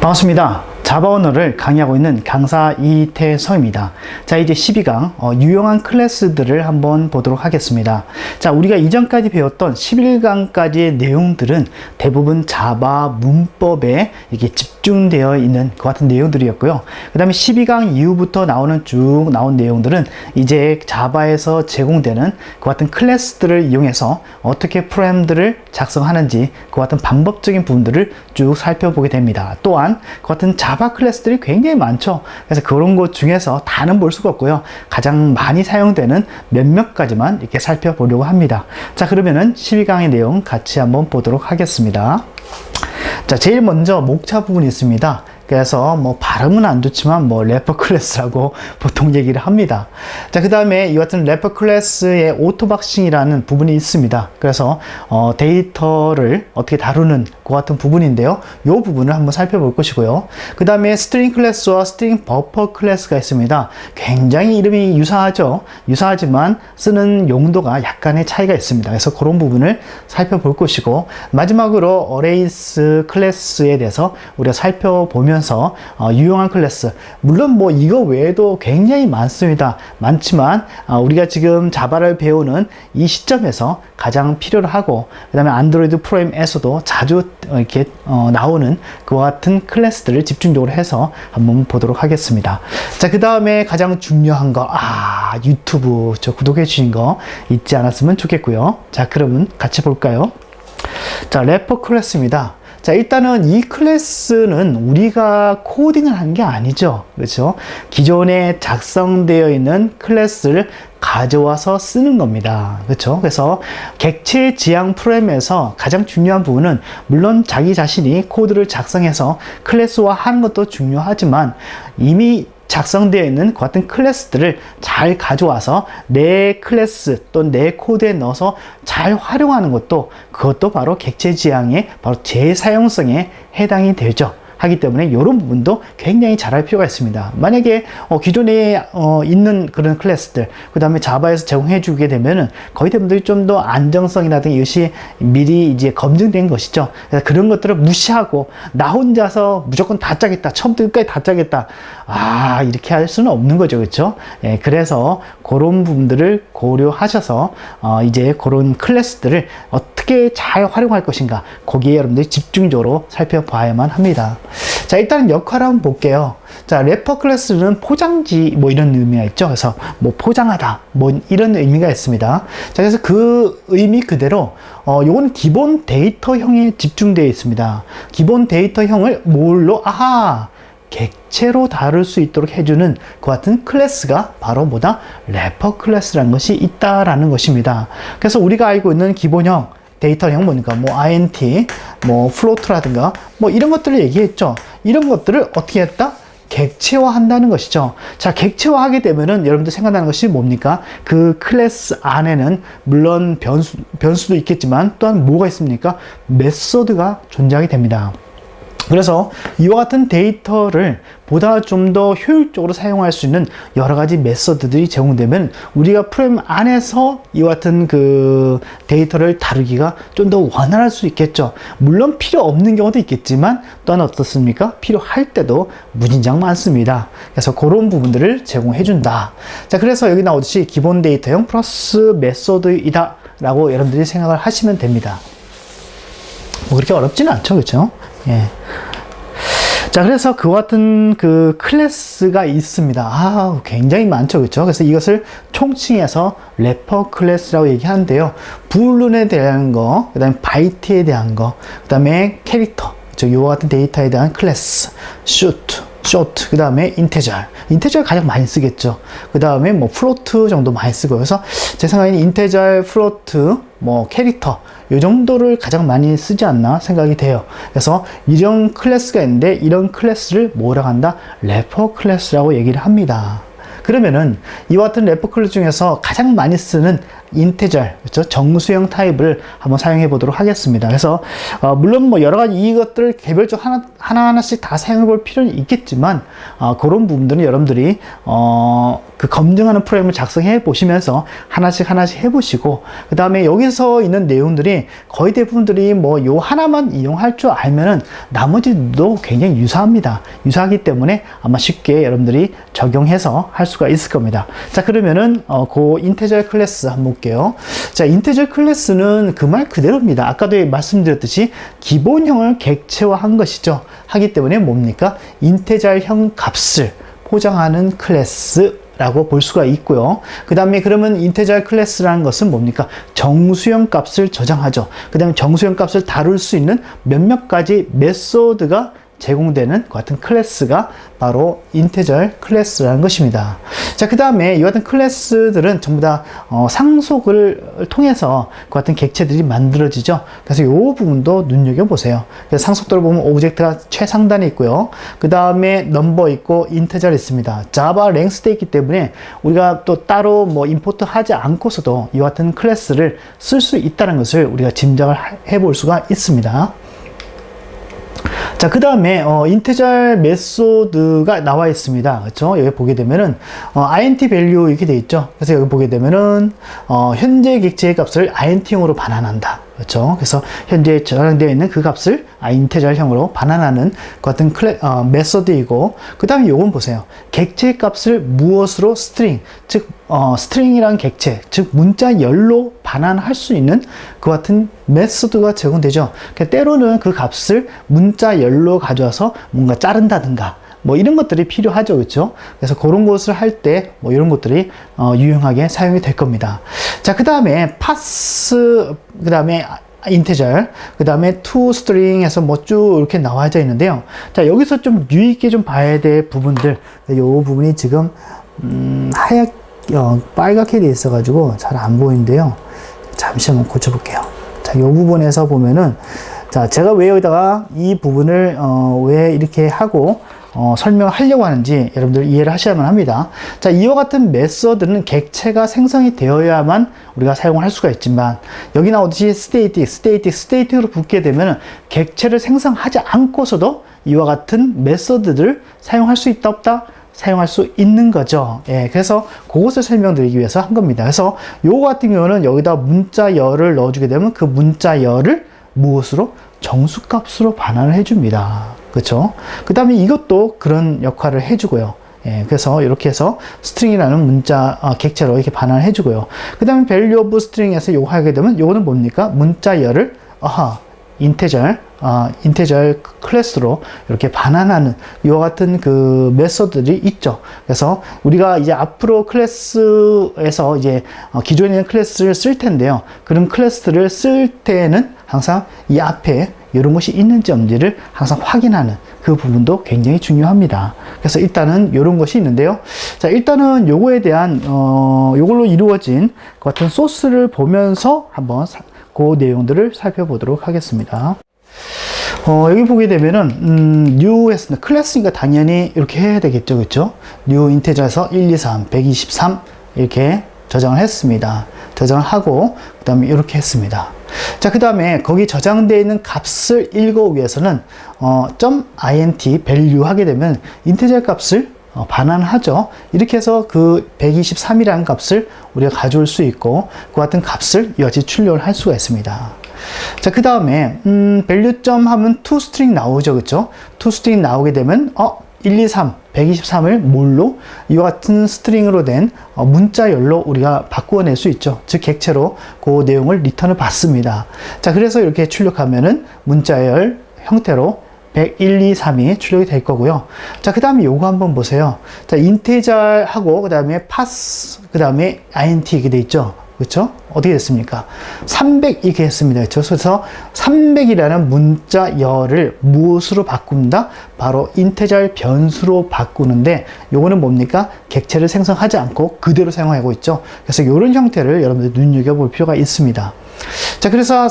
반갑습니다. 자바 언어를 강의하고 있는 강사 이태성입니다. 자, 이제 12강 유용한 클래스들을 한번 보도록 하겠습니다. 자, 우리가 이전까지 배웠던 11강까지의 내용들은 대부분 자바 문법에 이게 집중되어 있는 그 같은 내용들이었고요. 그 다음에 12강 이후부터 쭉 나온 내용들은 이제 자바에서 제공되는 그 같은 클래스들을 이용해서 어떻게 프로그램들을 작성하는지 그 같은 방법적인 부분들을 쭉 살펴보게 됩니다. 또한 그 같은 자바 클래스들이 굉장히 많죠. 그래서 그런 것 중에서 다는 볼 수가 없고요. 가장 많이 사용되는 몇몇 가지만 이렇게 살펴보려고 합니다. 자, 그러면은 12강의 내용 같이 한번 보도록 하겠습니다. 자, 제일 먼저 목차 부분이 있습니다. 그래서 뭐 발음은 안 좋지만 뭐 래퍼 클래스라고 보통 얘기를 합니다. 자, 그 다음에 이 같은 래퍼 클래스의 오토박싱이라는 부분이 있습니다. 그래서 데이터를 어떻게 다루는 그 같은 부분인데요. 이 부분을 한번 살펴볼 것이고요. 그 다음에 스트링 클래스와 스트링 버퍼 클래스가 있습니다. 굉장히 이름이 유사하죠. 유사하지만 쓰는 용도가 약간의 차이가 있습니다. 그래서 그런 부분을 살펴볼 것이고, 마지막으로 어레이스 클래스에 대해서 우리가 살펴보면서 유용한 클래스, 물론 뭐 이거 외에도 굉장히 많습니다. 많지만 우리가 지금 자바를 배우는 이 시점에서 가장 필요로 하고, 그 다음에 안드로이드 프로그램에서도 자주 이렇게 나오는 그와 같은 클래스들을 집중적으로 해서 한번 보도록 하겠습니다. 자, 그 다음에 가장 중요한 거, 유튜브 저 구독해 주신 거 잊지 않았으면 좋겠고요. 자, 그러면 같이 볼까요? 자, 래퍼 클래스입니다. 자, 일단은 이 클래스는 우리가 코딩을 한 게 아니죠. 그렇죠? 기존에 작성되어 있는 클래스를 가져와서 쓰는 겁니다. 그렇죠? 그래서 객체 지향 프로그램에서 가장 중요한 부분은 물론 자기 자신이 코드를 작성해서 클래스화 하는 것도 중요하지만, 이미 작성되어 있는 그 같은 클래스들을 잘 가져와서 내 클래스 또 내 코드에 넣어서 잘 활용하는 것도, 그것도 바로 객체 지향의 바로 재사용성에 해당이 되죠. 하기 때문에 이런 부분도 굉장히 잘할 필요가 있습니다. 만약에 기존에 있는 그런 클래스들, 그 다음에 자바에서 제공해 주게 되면은 거의 대부분 좀 더 안정성이라든가 이것이 미리 이제 검증된 것이죠. 그래서 그런 것들을 무시하고 나 혼자서 무조건 다 짜겠다, 처음부터 끝까지 다 짜겠다, 이렇게 할 수는 없는 거죠. 그렇죠? 예, 그래서 그런 부분들을 고려하셔서 이제 그런 클래스들을 어떻게 잘 활용할 것인가, 거기에 여러분들이 집중적으로 살펴봐야만 합니다. 자, 일단 역할을 한번 볼게요. 자, 래퍼 클래스는 포장지 뭐 이런 의미가 있죠. 그래서 뭐 포장하다 뭐 이런 의미가 있습니다. 자, 그래서 그 의미 그대로 요건 기본 데이터형에 집중되어 있습니다. 기본 데이터형을 뭘로? 객체로 다룰 수 있도록 해주는 그 같은 클래스가 바로 뭐다? 래퍼 클래스라는 것이 있다라는 것입니다. 그래서 우리가 알고 있는 기본형 데이터형 뭐니까 뭐 int, 뭐 float라든가 뭐 이런 것들을 얘기했죠. 이런 것들을 어떻게 했다? 객체화 한다는 것이죠. 자, 객체화 하게 되면은 여러분들 생각나는 것이 뭡니까? 그 클래스 안에는 물론 변수도 있겠지만 또한 뭐가 있습니까? 메소드가 존재하게 됩니다. 그래서 이와 같은 데이터를 보다 좀 더 효율적으로 사용할 수 있는 여러 가지 메소드들이 제공되면 우리가 프로그램 안에서 이와 같은 그 데이터를 다루기가 좀 더 원활할 수 있겠죠. 물론 필요 없는 경우도 있겠지만 또한 어떻습니까? 필요할 때도 무진장 많습니다. 그래서 그런 부분들을 제공해 준다. 자, 그래서 여기 나오듯이 기본 데이터형 플러스 메소드이다 라고 여러분들이 생각을 하시면 됩니다. 뭐 그렇게 어렵지는 않죠. 그렇죠? 예. 자, 그래서 그 같은 그 클래스가 있습니다. 굉장히 많죠. 그렇죠? 그래서 이것을 총칭해서 래퍼 클래스라고 얘기하는데요. 불룬에 대한 거, 그 다음에 바이트에 대한 거, 그 다음에 캐릭터, 이와 같은 데이터에 대한 클래스, 쇼트, 그 다음에 인테저 가장 많이 쓰겠죠. 그 다음에 뭐 플로트 정도 많이 쓰고, 그래서 제 생각에는 인테저, 플로트, 뭐 캐릭터 이 정도를 가장 많이 쓰지 않나 생각이 돼요. 그래서 이런 클래스가 있는데 이런 클래스를 뭐라고 한다? 래퍼 클래스라고 얘기를 합니다. 그러면은 이와 같은 래퍼 클래스 중에서 가장 많이 쓰는 인테절, 그렇죠? 정수형 타입을 한번 사용해 보도록 하겠습니다. 그래서 물론 뭐 여러 가지 이것들을 개별적으로 하나하나씩 다 사용해 볼 필요는 있겠지만 그런 부분들은 여러분들이 그 검증하는 프로그램을 작성해 보시면서 하나씩 해보시고, 그 다음에 여기서 있는 내용들이 거의 대부분들이 뭐 요 하나만 이용할 줄 알면은 나머지도 굉장히 유사하기 때문에 아마 쉽게 여러분들이 적용해서 할 수가 있을 겁니다. 자, 그러면은 그 인테저 클래스 한번 볼게요. 자, 인테저 클래스는 그 말 그대로입니다. 아까도 말씀드렸듯이 기본형을 객체화한 것이죠. 하기 때문에 뭡니까? 인테저형 값을 포장하는 클래스 라고 볼 수가 있고요. 그 다음에 그러면 인테저 클래스라는 것은 뭡니까? 정수형 값을 저장하죠. 그 다음에 정수형 값을 다룰 수 있는 몇몇 가지 메소드가 제공되는 그 같은 클래스가 바로 인테저 클래스라는 것입니다. 자, 그 다음에 이 같은 클래스들은 전부 다 상속을 통해서 그 같은 객체들이 만들어지죠. 그래서 이 부분도 눈여겨보세요. 그래서 상속도를 보면 오브젝트가 최상단에 있고요. 그 다음에 넘버 있고 인테저 있습니다. 자바 랭스도 있기 때문에 우리가 또 따로 뭐 임포트 하지 않고서도 이 같은 클래스를 쓸 수 있다는 것을 우리가 짐작을 해볼 수가 있습니다. 자, 그 다음에 인테저 메소드가 나와 있습니다. 그렇죠? 여기 보게 되면은 int value 이렇게 돼 있죠. 그래서 여기 보게 되면은 현재 객체의 값을 int형으로 반환한다. 그렇죠? 그래서 현재 저장되어 있는 그 값을 인테저형으로 반환하는 그 같은 메소드이고, 그 다음에 요건 보세요. 객체 값을 무엇으로 스트링, 즉 스트링이란 객체, 즉 문자열로 반환할 수 있는 그 같은 메소드가 제공되죠. 그러니까 때로는 그 값을 문자열로 가져와서 뭔가 자른다든가 뭐 이런 것들이 필요하죠. 그렇죠? 그래서 그런 것을 할 때 뭐 이런 것들이 유용하게 사용이 될 겁니다. 자, 그 다음에 pass, 그 다음에 인테저, 그 다음에 toString에서 뭐 쭉 이렇게 나와져 있는데요. 자, 여기서 좀 유의있게 좀 봐야 될 부분들, 이 부분이 지금 빨갛게 돼 있어 가지고 잘 안 보이는데요. 잠시 한번 고쳐볼게요. 자, 이 부분에서 보면은, 자, 제가 왜 여기다가 이 부분을 왜 이렇게 하고 설명을 하려고 하는지 여러분들 이해를 하셔야만 합니다. 자, 이와 같은 메서드는 객체가 생성이 되어야만 우리가 사용을 할 수가 있지만, 여기 나오듯이 스테이틱으로 붙게 되면 객체를 생성하지 않고서도 이와 같은 메서드를 사용할 수 있다 없다? 사용할 수 있는 거죠. 예, 그래서 그것을 설명드리기 위해서 한 겁니다. 그래서 요거 같은 경우는 여기다 문자열을 넣어주게 되면 그 문자열을 무엇으로? 정수값으로 반환을 해줍니다. 그렇죠? 그 다음에 이것도 그런 역할을 해주고요. 예, 그래서 이렇게 해서 스트링이라는 문자 객체로 이렇게 반환을 해주고요. 그 다음에 value of string에서 요거 하게 되면 요거는 뭡니까? 문자열을 인테저 클래스로 이렇게 반환하는 이와 같은 그 메소드들이 있죠. 그래서 우리가 이제 앞으로 클래스에서 이제 기존에 있는 클래스를 쓸 텐데요. 그런 클래스들을 쓸 때는 항상 이 앞에 이런 것이 있는지 없는지를 항상 확인하는 그 부분도 굉장히 중요합니다. 그래서 일단은 이런 것이 있는데요. 자, 일단은 요거에 대한 요걸로 이루어진 그 같은 소스를 보면서 한번 그 내용들을 살펴보도록 하겠습니다. 여기 보게 되면은 new 했습니다. 클래스니까 당연히 이렇게 해야 되겠죠. 그렇죠? new 인테저에서 123 123 이렇게 저장을 했습니다. 저장을 하고 그 다음에 이렇게 했습니다. 자, 그 다음에 거기 저장되어 있는 값을 읽어오기 위해서는 .int value 하게 되면 인테저 값을 반환하죠. 이렇게 해서 그 123이라는 값을 우리가 가져올 수 있고, 그 같은 값을 이와 같이 출력을 할 수가 있습니다. 자, 그 다음에 value 점 하면 toString 나오죠. 그렇죠? toString 나오게 되면 123, 123을 뭘로? 이와 같은 스트링으로 된 문자열로 우리가 바꾸어낼 수 있죠. 즉 객체로 그 내용을 리턴을 받습니다. 자, 그래서 이렇게 출력하면은 문자열 형태로 10123이 출력이 될 거고요. 자, 그 다음에 요거 한번 보세요. 자, 인테저하고 그 다음에 pass, 그 다음에 int 이렇게 돼 있죠. 그렇죠? 어떻게 됐습니까? 300 이렇게 했습니다. 그렇죠? 그래서 300이라는 문자열을 무엇으로 바꾼다? 바로 인테저 변수로 바꾸는데, 요거는 뭡니까? 객체를 생성하지 않고 그대로 사용하고 있죠. 그래서 이런 형태를 여러분들 눈여겨볼 필요가 있습니다. 자, 그래서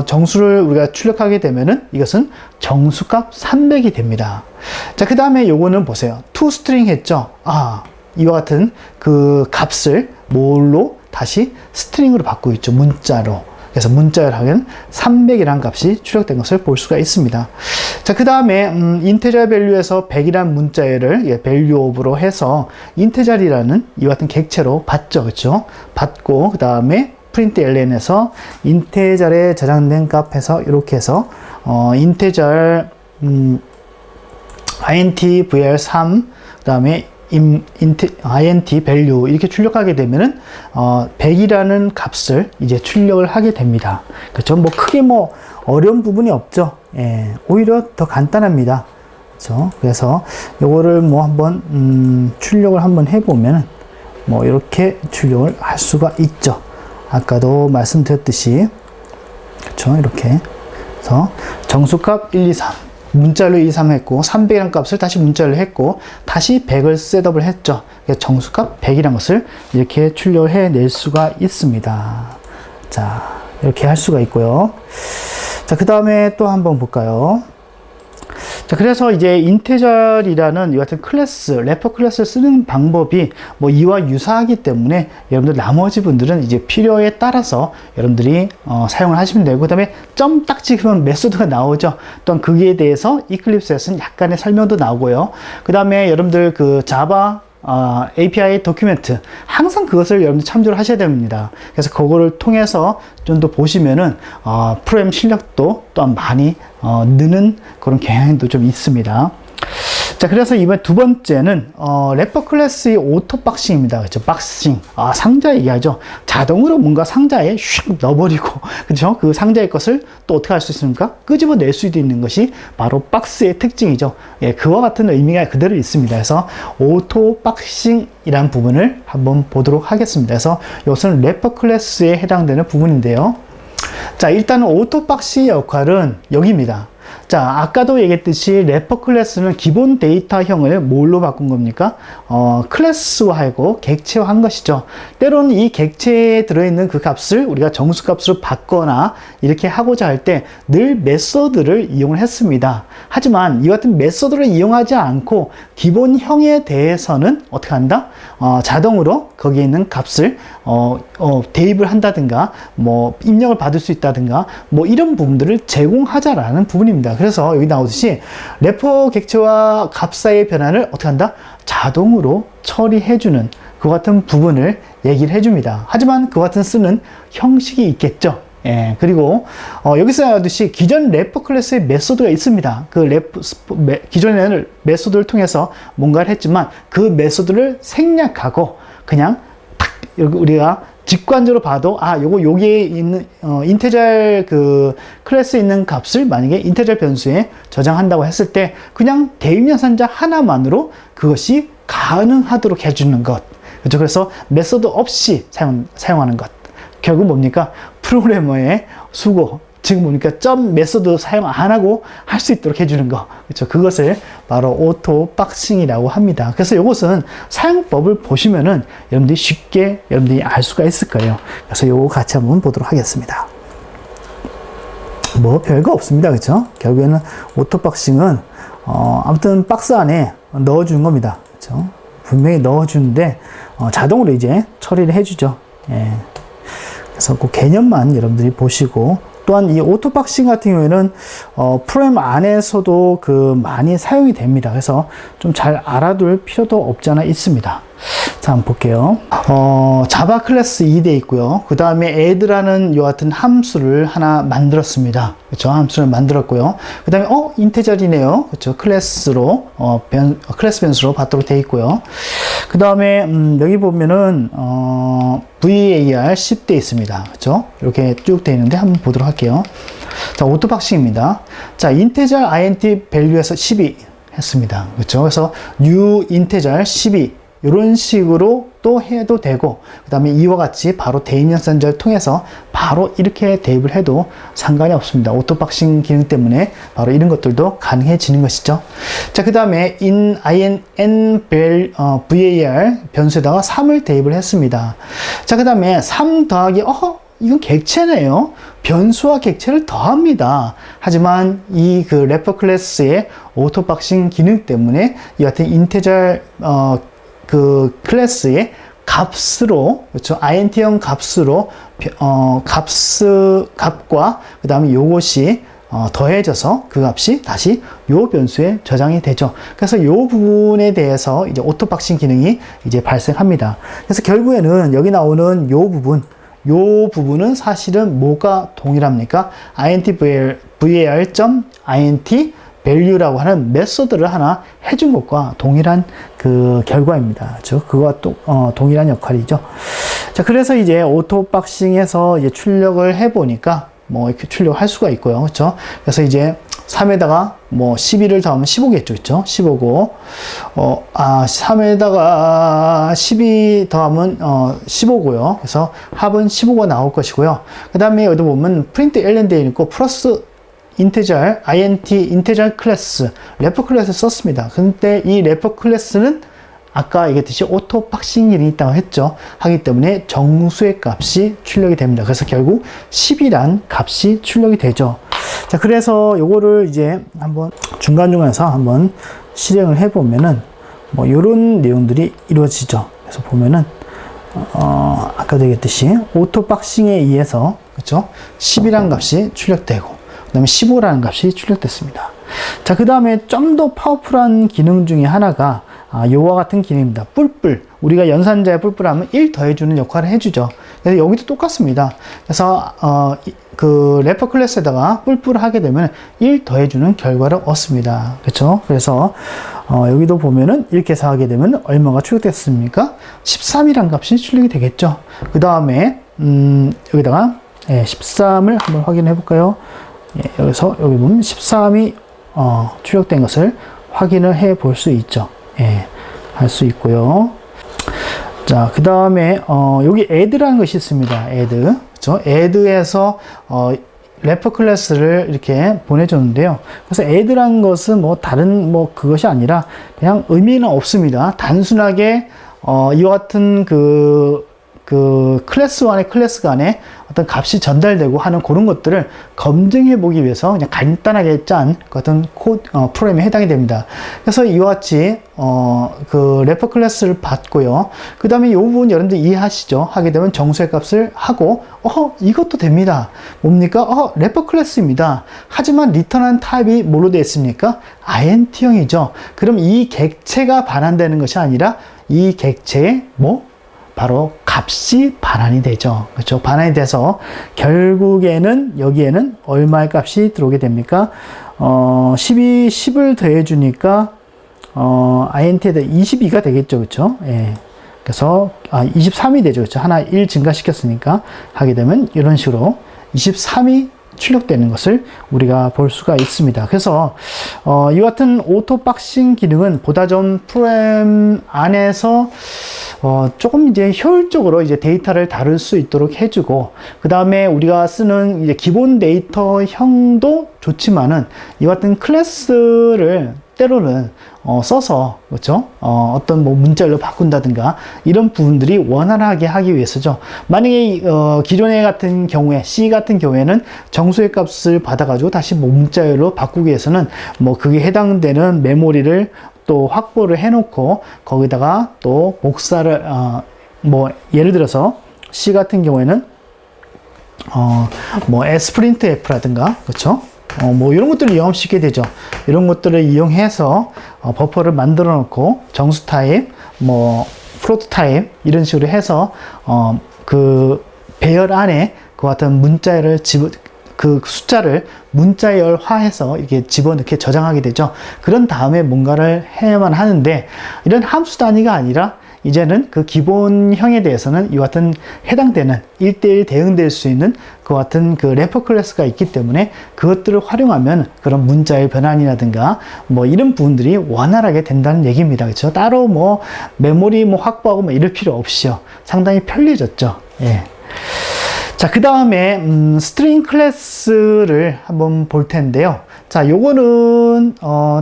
정수를 우리가 출력하게 되면은 이것은 정수값 300이 됩니다. 자, 그 다음에 요거는 보세요. toString 했죠? 이와 같은 그 값을 뭘로? 다시 스트링으로 바꾸고 있죠. 문자로. 그래서 문자를 하면 300이라는 값이 출력된 것을 볼 수가 있습니다. 자, 그 다음에 인테저 밸류에서 100이라는 문자열을 밸류 오브로 해서 인테저이라는 이와 같은 객체로 받죠. 그렇죠? 받고 그 다음에 프린트 ln에서 인테저에 저장된 값에서 이렇게 해서 인테저 int var3 그 다음에 int value 이렇게 출력하게 되면은 100이라는 값을 이제 출력을 하게 됩니다. 그렇죠? 뭐 크게 뭐 어려운 부분이 없죠. 예, 오히려 더 간단합니다. 그렇죠? 그래서 요거를 뭐 한번 출력을 한번 해보면은 뭐 이렇게 출력을 할 수가 있죠. 아까도 말씀드렸듯이 그렇죠? 이렇게 그래서 정수값 1, 2, 3 문자로 1, 2, 3 했고 300이라는 값을 다시 문자로 했고 다시 100을 셋업을 했죠. 정수값 100이라는 것을 이렇게 출력을 해낼 수가 있습니다. 자, 이렇게 할 수가 있고요. 자, 그 다음에 또 한번 볼까요? 자, 그래서 이제 인테저이라는 이 같은 클래스, 래퍼 클래스를 쓰는 방법이 뭐 이와 유사하기 때문에 여러분들 나머지 분들은 이제 필요에 따라서 여러분들이 사용을 하시면 되고, 그 다음에 점 딱 찍으면 메소드가 나오죠. 또한 거기에 대해서 이클립스에서는 약간의 설명도 나오고요. 그 다음에 여러분들 그 자바 API 도큐멘트 항상 그것을 여러분들 참조를 하셔야 됩니다. 그래서 그거를 통해서 좀 더 보시면은 프로그램 실력도 또한 많이 느는 그런 경향도 좀 있습니다. 자, 그래서 이번 두 번째는 래퍼 클래스의 오토 박싱입니다. 그렇죠? 박싱. 상자 얘기하죠. 자동으로 뭔가 상자에 슉 넣어버리고, 그렇죠? 그 상자의 것을 또 어떻게 할 수 있습니까? 끄집어낼 수도 있는 것이 바로 박스의 특징이죠. 예, 그와 같은 의미가 그대로 있습니다. 그래서 오토 박싱이라는 부분을 한번 보도록 하겠습니다. 그래서 이것은 래퍼 클래스에 해당되는 부분인데요. 자, 일단은 오토 박싱의 역할은 여기입니다. 자, 아까도 얘기했듯이 래퍼 클래스는 기본 데이터형을 뭘로 바꾼 겁니까? 클래스화하고 객체화한 것이죠. 때로는 이 객체에 들어있는 그 값을 우리가 정수 값으로 바꿔나 이렇게 하고자 할 때 늘 메소드를 이용을 했습니다. 하지만 이 같은 메소드를 이용하지 않고 기본형에 대해서는 어떻게 한다? 자동으로 거기에 있는 값을 대입을 한다든가 뭐 입력을 받을 수 있다든가 뭐 이런 부분들을 제공하자라는 부분입니다. 그래서 여기 나오듯이 래퍼 객체와 값 사이의 변화를 어떻게 한다? 자동으로 처리해주는 그 같은 부분을 얘기를 해줍니다. 하지만 그 같은 쓰는 형식이 있겠죠. 예, 그리고 여기서 나오듯이 기존 래퍼 클래스의 메소드가 있습니다. 그 기존에는 메소드를 통해서 뭔가를 했지만 그 메소드를 생략하고 그냥 탁 우리가 직관적으로 봐도 요거 여기에 있는 인테저 그 클래스에 있는 값을 만약에 인테저 변수에 저장한다고 했을 때 그냥 대입연산자 하나만으로 그것이 가능하도록 해주는 것. 그렇죠? 그래서 메소드 없이 사용하는 것. 결국 뭡니까? 프로그래머의 수고. 지금 보니까 점 메소드 사용 안 하고 할 수 있도록 해주는 거. 그렇죠? 그것을 바로 오토 박싱이라고 합니다. 그래서 이것은 사용법을 보시면은 여러분들이 쉽게 여러분들이 알 수가 있을 거예요. 그래서 요거 같이 한번 보도록 하겠습니다. 뭐 별거 없습니다. 그렇죠? 결국에는 오토 박싱은 아무튼 박스 안에 넣어주는 겁니다. 그렇죠? 분명히 넣어주는데 자동으로 이제 처리를 해주죠. 예. 그래서 그 개념만 여러분들이 보시고, 또한 이 오토박싱 같은 경우에는 프로그램 안에서도 많이 사용이 됩니다. 그래서 좀 잘 알아둘 필요도 없지 않아 있습니다. 자, 한번 볼게요. 자바 클래스 2대 있고요. 그 다음에 add라는 요 같은 함수를 하나 만들었습니다. 그렇죠? 함수를 만들었고요. 그 다음에 인테저이네요. 그렇죠? 클래스로 클래스 변수로 받도록 되어 있고요. 그 다음에 여기 보면은 var 10대 있습니다. 그렇죠? 이렇게 쭉 되어 있는데 한번 보도록 할게요. 자, 오토박싱입니다. 자, 인테저 int value에서 12 했습니다. 그렇죠? 그래서 new integer 12 이런 식으로 또 해도 되고, 그 다음에 이와 같이 바로 대입연산자를 통해서 바로 이렇게 대입을 해도 상관이 없습니다. 오토박싱 기능 때문에 바로 이런 것들도 가능해지는 것이죠. 자, 그 다음에 var 변수에다가 3을 대입을 했습니다. 자, 그 다음에 3 더하기 이건 객체네요. 변수와 객체를 더합니다. 하지만 이 래퍼 클래스의 오토박싱 기능 때문에 이 같은 인테저 클래스의 값으로, 그렇죠? int형 값으로, 값과, 그 다음에 요것이 더해져서 그 값이 다시 요 변수에 저장이 되죠. 그래서 요 부분에 대해서 이제 오토 박싱 기능이 이제 발생합니다. 그래서 결국에는 여기 나오는 요 부분은 사실은 뭐가 동일합니까? int var.int value라고 하는 메소드를 하나 해준 것과 동일한 그 결과입니다. 그거와 또 동일한 역할이죠. 자, 그래서 이제 오토 박싱에서 이제 출력을 해보니까 뭐 이렇게 출력할 수가 있고요. 그렇죠? 그래서 이제 3에다가 뭐 12를 더하면 15겠죠. 그렇죠? 15고 3에다가 12 더하면 15고요. 그래서 합은 15가 나올 것이고요. 그 다음에 여기 보면 프린트 ln되어 있고 플러스 인테저 int 인테저 클래스 래퍼 클래스 썼습니다. 근데 이 래퍼 클래스는 아까 얘기했듯이 오토 박싱 기능이 있다고 했죠. 하기 때문에 정수의 값이 출력이 됩니다. 그래서 결국 10이란 값이 출력이 되죠. 자, 그래서 요거를 이제 한번 중간중간에서 한번 실행을 해보면은 뭐 요런 내용들이 이루어지죠. 그래서 보면은 아까도 얘기했듯이 오토 박싱에 의해서 그렇죠? 10이란 값이 출력되고 그 다음에 15라는 값이 출력됐습니다. 자, 그 다음에 좀 더 파워풀한 기능 중에 하나가 요와 같은 기능입니다. 뿔뿔. 우리가 연산자에 뿔뿔하면 1 더해주는 역할을 해주죠. 그래서 여기도 똑같습니다. 그래서, 그 래퍼 클래스에다가 뿔뿔을 하게 되면 1 더해주는 결과를 얻습니다. 그렇죠? 그래서, 여기도 보면은 이렇게 해서 하게 되면 얼마가 출력됐습니까? 13이란 값이 출력이 되겠죠. 그 다음에, 여기다가, 13을 한번 확인해 볼까요? 여기서, 여기 보면 13이, 출력된 것을 확인을 해 볼 수 있죠. 할 수 있고요. 자, 그 다음에 여기 add라는 것이 있습니다. add, 그렇죠? add에서 래퍼 클래스를 이렇게 보내줬는데요. 그래서 add라는 것은 뭐 다른 뭐 그것이 아니라 그냥 의미는 없습니다. 단순하게 이와 같은 그 클래스 안에 클래스 간에 어떤 값이 전달되고 하는 그런 것들을 검증해 보기 위해서 그냥 간단하게 짠 어떤 코드, 프로그램에 해당이 됩니다. 그래서 이와 같이, 그 래퍼 클래스를 받고요. 그 다음에 이 부분 여러분들 이해하시죠? 하게 되면 정수의 값을 하고, 이것도 됩니다. 뭡니까? 래퍼 클래스입니다. 하지만 리턴한 타입이 뭐로 되어 있습니까? int형이죠. 그럼 이 객체가 반환되는 것이 아니라 이 객체의 바로 값이 반환이 되죠. 그렇죠? 반환이 돼서 결국에는 여기에는 얼마의 값이 들어오게 됩니까? 10을 더해주니까 int에다 22가 되겠죠. 그렇죠? 예. 그래서 23이 되죠. 그렇죠? 하나 1 증가시켰으니까 하게 되면 이런 식으로 23이 출력되는 것을 우리가 볼 수가 있습니다. 그래서 이 같은 오토 박싱 기능은 보다 좀 프로그램 안에서 조금 이제 효율적으로 이제 데이터를 다룰 수 있도록 해주고, 그 다음에 우리가 쓰는 이제 기본 데이터형도 좋지만은 이 같은 클래스를 때로는 써서 그렇죠? 어떤 뭐 문자열로 바꾼다든가 이런 부분들이 원활하게 하기 위해서죠. 만약에 기존의 같은 경우에 C 같은 경우에는 정수의 값을 받아가지고 다시 뭐 문자열로 바꾸기 위해서는 뭐 그게 해당되는 메모리를 또 확보를 해놓고 거기다가 또 복사를 뭐 예를 들어서 C 같은 경우에는 뭐 sprintf라든가 그렇죠? 뭐 이런 것들을 이용할 수 있게 되죠. 이런 것들을 이용해서 버퍼를 만들어 놓고 정수 타입, 뭐 플로트 타입 이런 식으로 해서 그 배열 안에 그 같은 문자열을 그 숫자를 문자열화해서 이렇게 집어넣게 저장하게 되죠. 그런 다음에 뭔가를 해야만 하는데 이런 함수 단위가 아니라 이제는 그 기본형에 대해서는 이와 같은 해당되는 1:1 대응될 수 있는 그 같은 그 래퍼 클래스가 있기 때문에 그것들을 활용하면 그런 문자의 변환이라든가 뭐 이런 부분들이 원활하게 된다는 얘기입니다. 그렇죠? 따로 뭐 메모리 뭐 확보하고 뭐 이럴 필요 없이요. 상당히 편리해졌죠. 예. 자, 그 다음에 스트링 클래스를 한번 볼 텐데요. 자, 요거는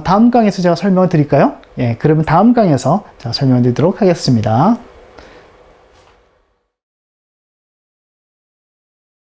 다음 강에서 제가 설명을 드릴까요? 예, 그러면 다음 강에서 설명을 드리도록 하겠습니다.